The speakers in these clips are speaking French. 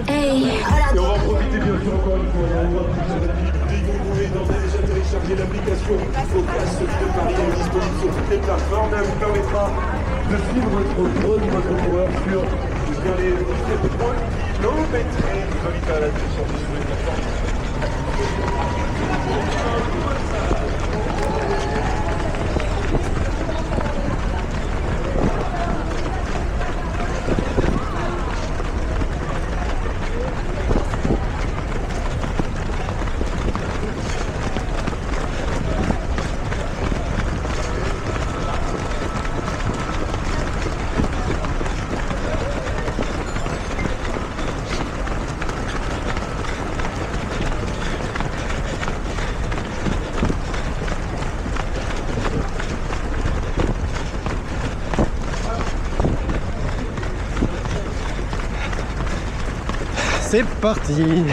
Hey. Et on va en profiter bien sûr encore une fois. Dès que vous pouvez d'ores et déjà télécharger l'application Focus de Paris est disponible sur toutes les plateformes. Elle vous permettra de suivre votre run, votre coureur sur les points kilométrés. Je vous invite à la télécharger sur les plateformes. C'est parti.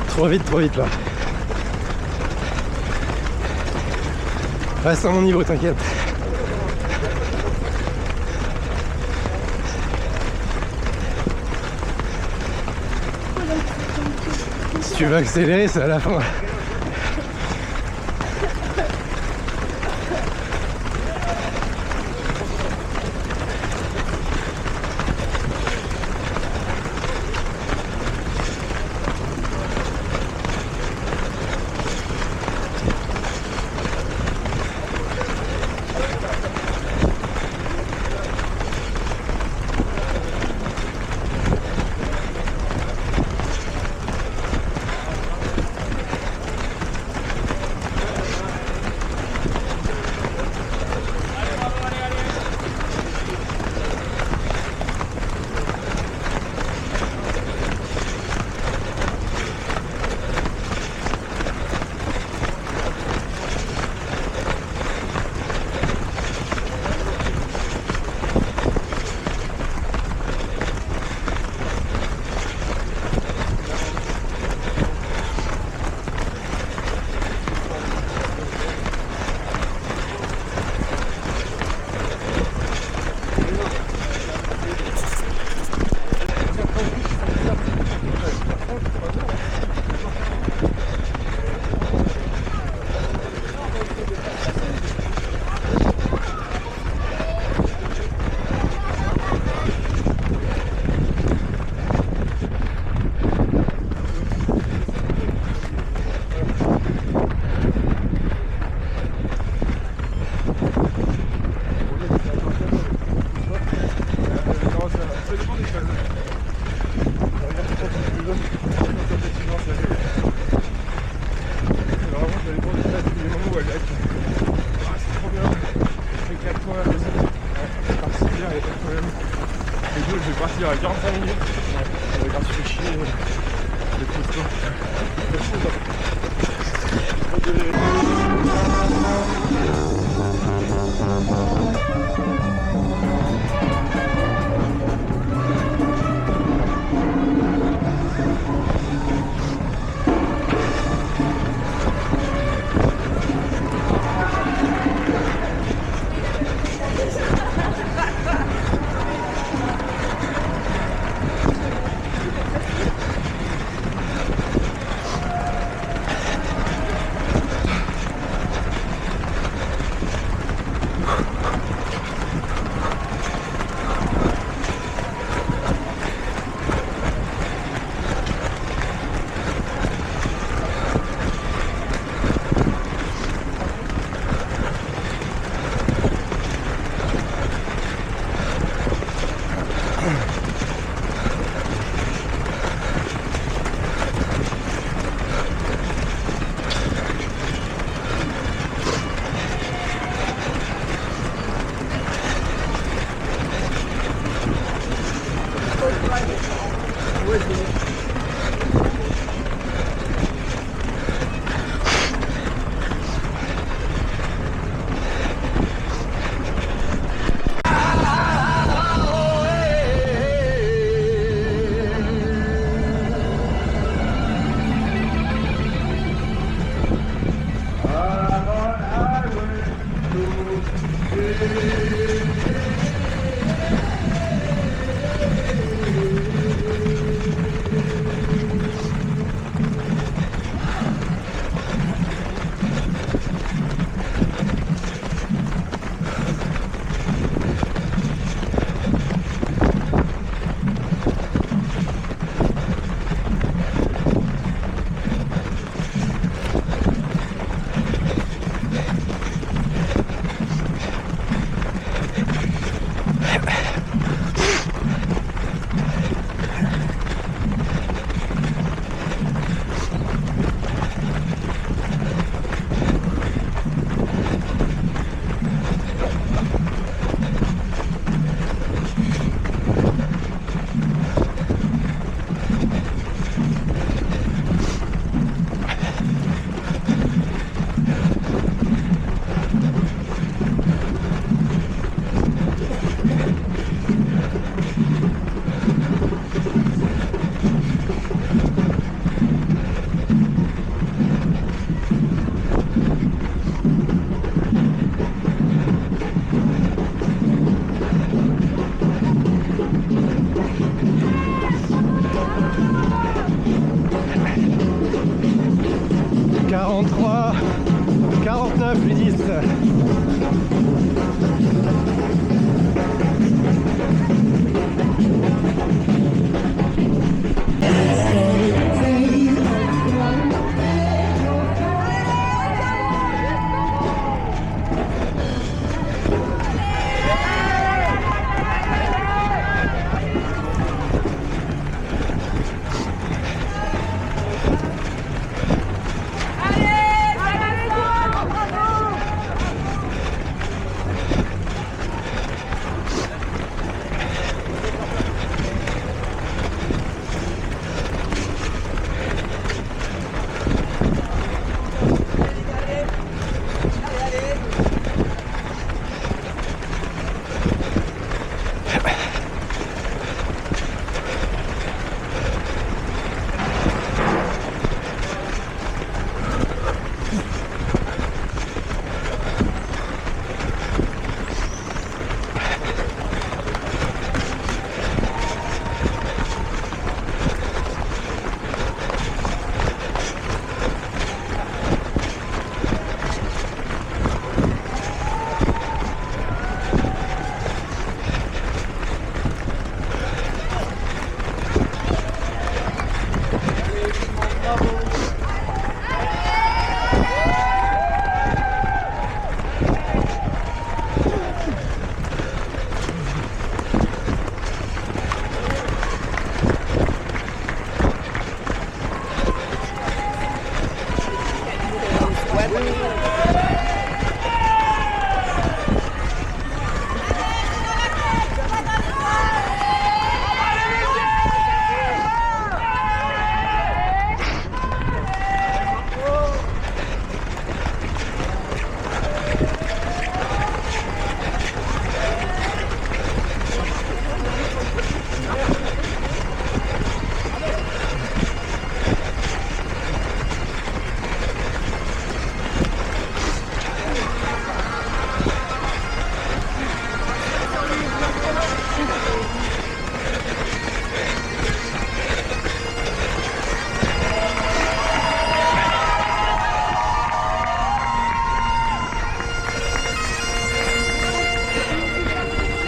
Trop vite là. Reste à mon niveau, t'inquiète. Si tu veux accélérer, c'est à la fin. Je vais partir à 45 minutes. On regarde se fait chier les costauds.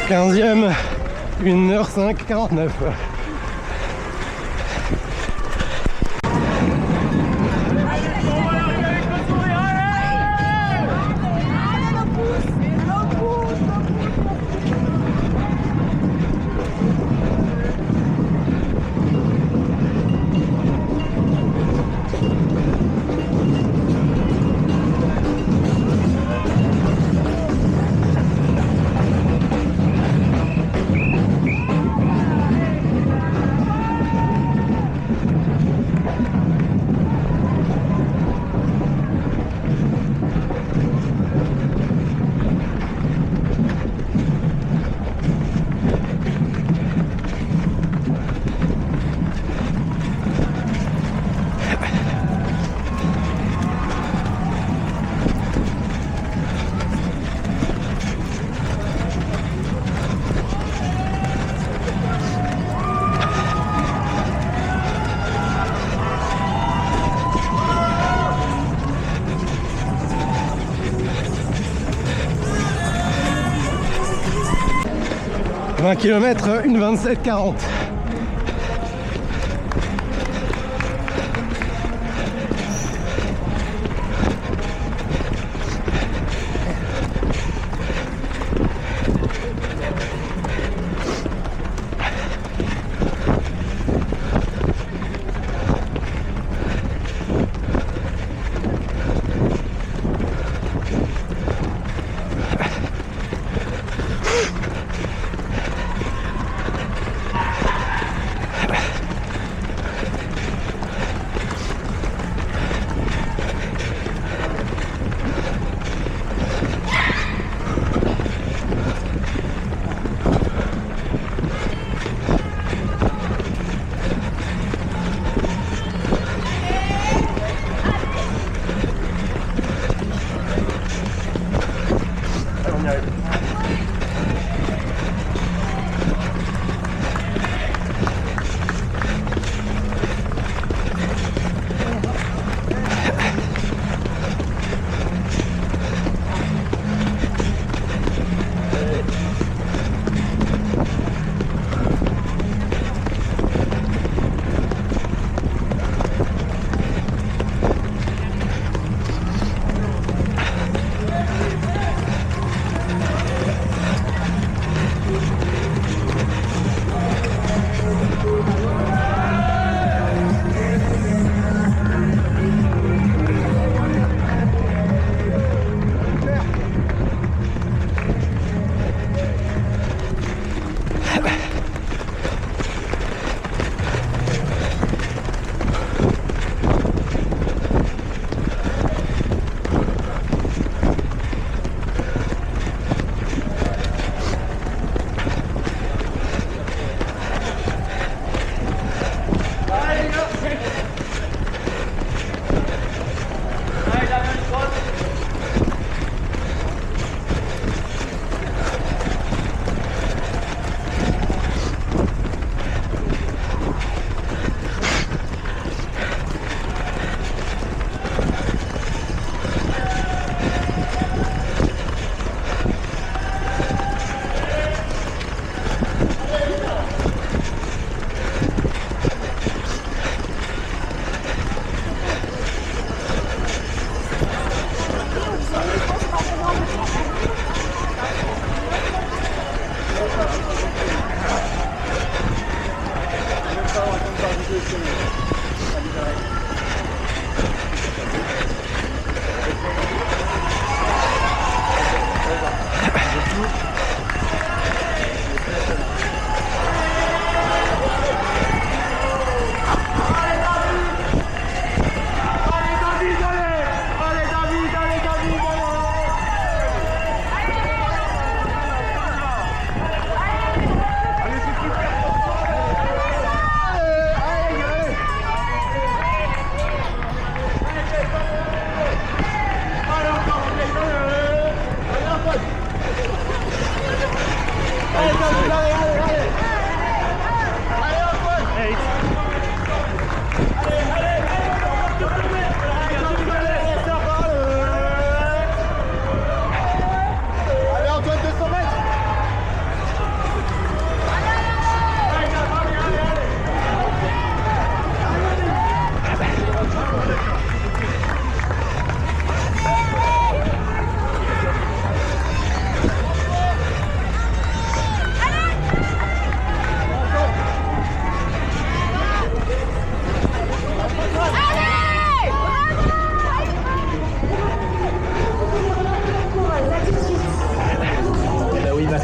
15e, 1h05, 49. « 20 km, 1,27,40. »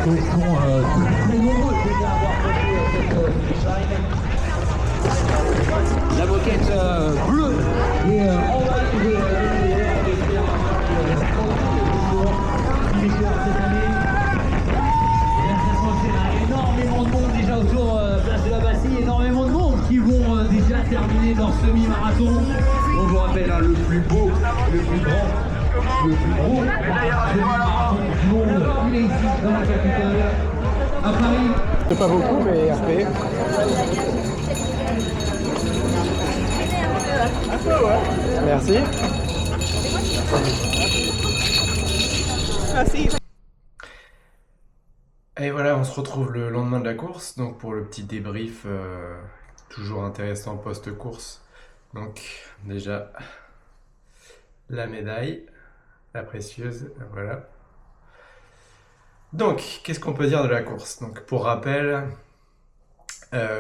Ils sont très nombreux déjà à avoir passé cette finish line. La moquette bleue et envahie de l'extérieur. On espère qu'il reste toujours finisher cette année. Et là, ça s'enchaîne, énormément de monde déjà autour place de la Bastille, énormément de monde qui vont déjà terminer leur semi-marathon. On vous rappelle, hein, le plus beau, le plus grand, le plus gros semi-marathon du monde, il est ici dans la capitale, à Paris. C'est pas beaucoup, mais RP. Merci. Et voilà, on se retrouve le lendemain de la course, donc pour le petit débrief, toujours intéressant post-course. Donc déjà, la médaille, la précieuse, voilà. Donc, qu'est-ce qu'on peut dire de la course? Donc, pour rappel,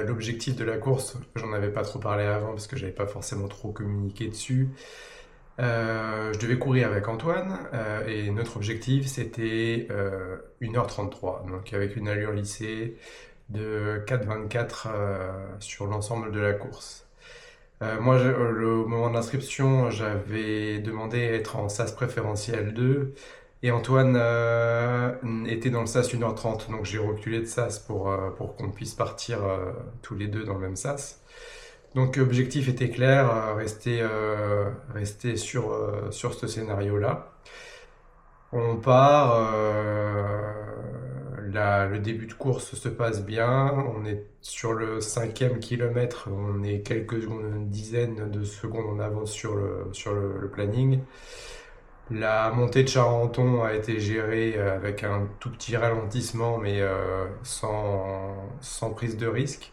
l'objectif de la course, j'en avais pas trop parlé avant parce que j'avais pas forcément trop communiqué dessus. Je devais courir avec Antoine et notre objectif c'était 1h33, donc avec une allure lissée de 4,24 sur l'ensemble de la course. Moi, au moment de l'inscription, j'avais demandé à être en SAS préférentiel 2 et Antoine était dans le SAS 1h30, donc j'ai reculé de SAS pour qu'on puisse partir tous les deux dans le même SAS. Donc l'objectif était clair, rester sur ce scénario-là. On part, le début de course se passe bien, on est sur le 5e kilomètre, on est une dizaine de secondes en avance sur le planning. La montée de Charenton a été gérée avec un tout petit ralentissement, mais sans prise de risque.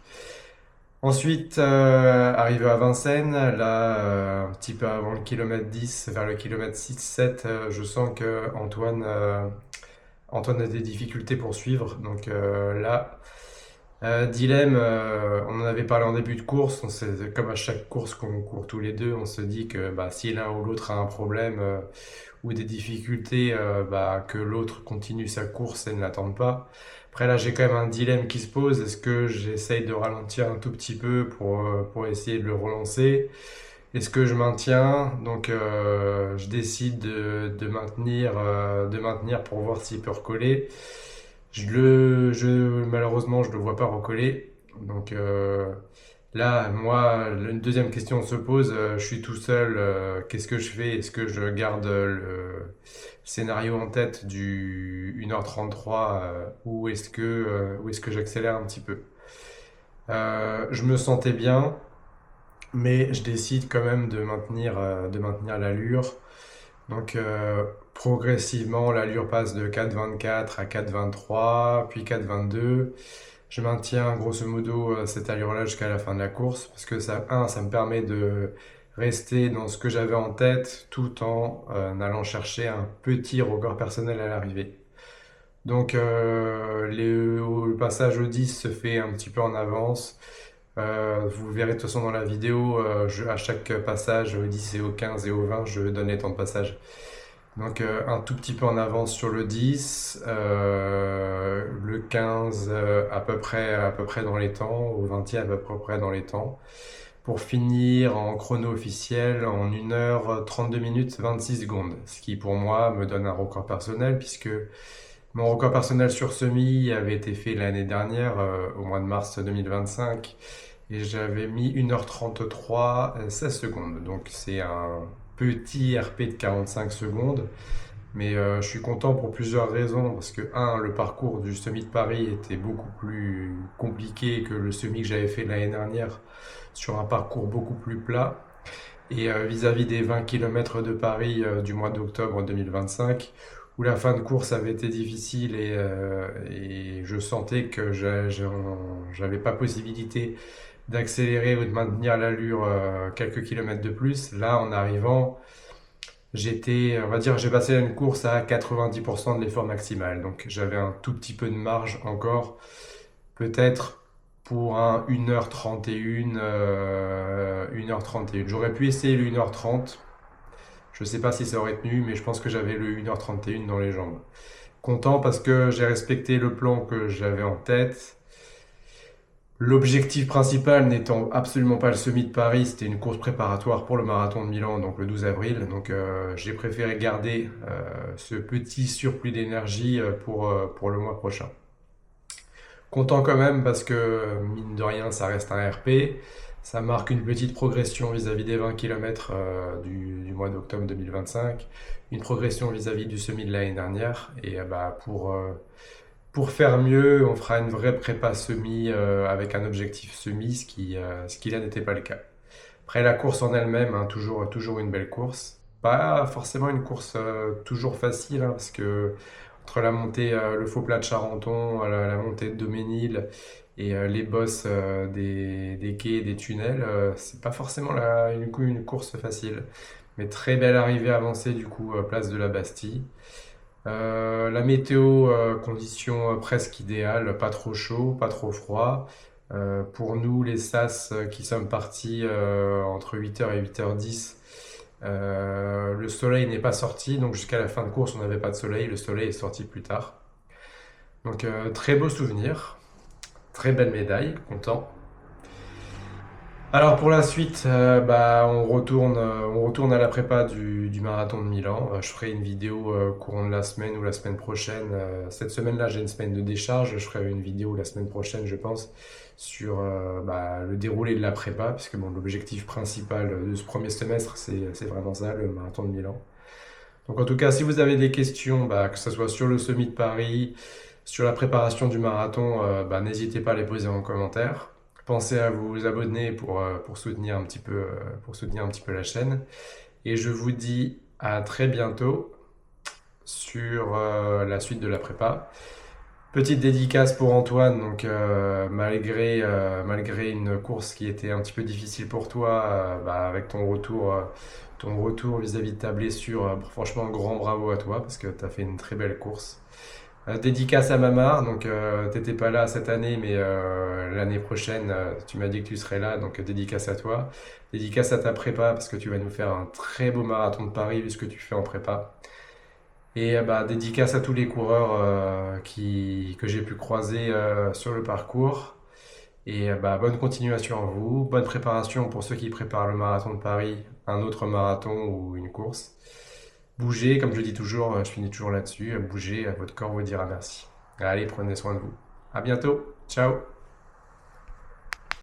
Ensuite, arrivé à Vincennes, là, un petit peu avant le kilomètre 10, vers le kilomètre 6-7, je sens que Antoine a des difficultés pour suivre. Donc là, dilemme, on en avait parlé en début de course, comme à chaque course qu'on court tous les deux, on se dit que si l'un ou l'autre a un problème ou des difficultés, que l'autre continue sa course et ne l'attende pas. Après là, j'ai quand même un dilemme qui se pose. Est-ce que j'essaye de ralentir un tout petit peu pour essayer de le relancer? Est-ce que je maintiens? Donc je décide de maintenir pour voir s'il peut recoller. Malheureusement, je le vois pas recoller. Donc là, moi, une deuxième question se pose. Je suis tout seul. Qu'est-ce que je fais? Est-ce que je garde le scénario en tête du 1h33 ou est-ce que j'accélère un petit peu? Je me sentais bien, mais je décide quand même de maintenir l'allure. Donc progressivement, l'allure passe de 4,24 à 4,23, puis 4,22. Je maintiens grosso modo cette allure-là jusqu'à la fin de la course parce que ça me permet de rester dans ce que j'avais en tête tout en allant chercher un petit record personnel à l'arrivée. Donc le passage au 10 se fait un petit peu en avance. Vous verrez de toute façon dans la vidéo, à chaque passage au 10 et au 15 et au 20, je donne les temps de passage. Donc un tout petit peu en avance sur le 10, le 15 à peu près dans les temps, au 20e à peu près dans les temps, pour finir en chrono officiel en 1h32 minutes 26 secondes, ce qui pour moi me donne un record personnel puisque mon record personnel sur semi avait été fait l'année dernière au mois de mars 2025 et j'avais mis 1h33 16 secondes, donc c'est un petit RP de 45 secondes, mais je suis content pour plusieurs raisons, parce que le parcours du semi de Paris était beaucoup plus compliqué que le semi que j'avais fait l'année dernière, sur un parcours beaucoup plus plat, et vis-à-vis des 20 km de Paris du mois d'octobre 2025, où la fin de course avait été difficile et je sentais que j'avais pas possibilité d'accélérer ou de maintenir l'allure quelques kilomètres de plus. Là, en arrivant, j'ai passé une course à 90% de l'effort maximal. Donc j'avais un tout petit peu de marge encore, peut-être pour un 1h31, 1h31. J'aurais pu essayer le 1h30. Je sais pas si ça aurait tenu, mais je pense que j'avais le 1h31 dans les jambes. Content parce que j'ai respecté le plan que j'avais en tête. L'objectif principal n'étant absolument pas le semi de Paris, c'était une course préparatoire pour le marathon de Milan, donc le 12 avril. Donc j'ai préféré garder ce petit surplus d'énergie pour le mois prochain. Content quand même parce que mine de rien ça reste un RP. Ça marque une petite progression vis-à-vis des 20 km du mois d'octobre 2025. Une progression vis-à-vis du semi de l'année dernière. Et pour faire mieux, on fera une vraie prépa semi avec un objectif semi, ce qui là n'était pas le cas. Après la course en elle-même, hein, toujours une belle course. Pas forcément une course toujours facile, hein, parce que entre la montée, le faux plat de Charenton, la montée de Doménil et les bosses des quais et des tunnels, c'est pas forcément une course facile. Mais très belle arrivée avancée du coup, place de la Bastille. La météo, conditions presque idéales, pas trop chaud, pas trop froid. Pour nous, les SAS qui sommes partis entre 8h et 8h10, le soleil n'est pas sorti, donc jusqu'à la fin de course, on n'avait pas de soleil. Le soleil est sorti plus tard. Donc très beau souvenir, très belle médaille, content. Alors pour la suite, on retourne à la prépa du marathon de Milan. Je ferai une vidéo courant de la semaine ou la semaine prochaine. Cette semaine-là, j'ai une semaine de décharge. Je ferai une vidéo la semaine prochaine, je pense, sur le déroulé de la prépa, puisque bon, l'objectif principal de ce premier semestre, c'est vraiment ça, le marathon de Milan. Donc en tout cas, si vous avez des questions, que ce soit sur le semi de Paris, sur la préparation du marathon, n'hésitez pas à les poser en commentaire. Pensez à vous abonner pour soutenir pour soutenir un petit peu la chaîne. Et je vous dis à très bientôt sur la suite de la prépa. Petite dédicace pour Antoine, donc malgré une course qui était un petit peu difficile pour toi, avec ton retour vis-à-vis de ta blessure, franchement grand bravo à toi parce que tu as fait une très belle course. Dédicace à Mamar, donc t'étais pas là cette année, mais l'année prochaine, tu m'as dit que tu serais là, donc dédicace à toi. Dédicace à ta prépa, parce que tu vas nous faire un très beau marathon de Paris, vu ce que tu fais en prépa. Et dédicace à tous les coureurs que j'ai pu croiser sur le parcours. Et bonne continuation à vous, bonne préparation pour ceux qui préparent le marathon de Paris, un autre marathon ou une course. Bougez, comme je dis toujours, je finis toujours là-dessus, bougez, votre corps vous dira merci. Allez, prenez soin de vous. À bientôt, ciao!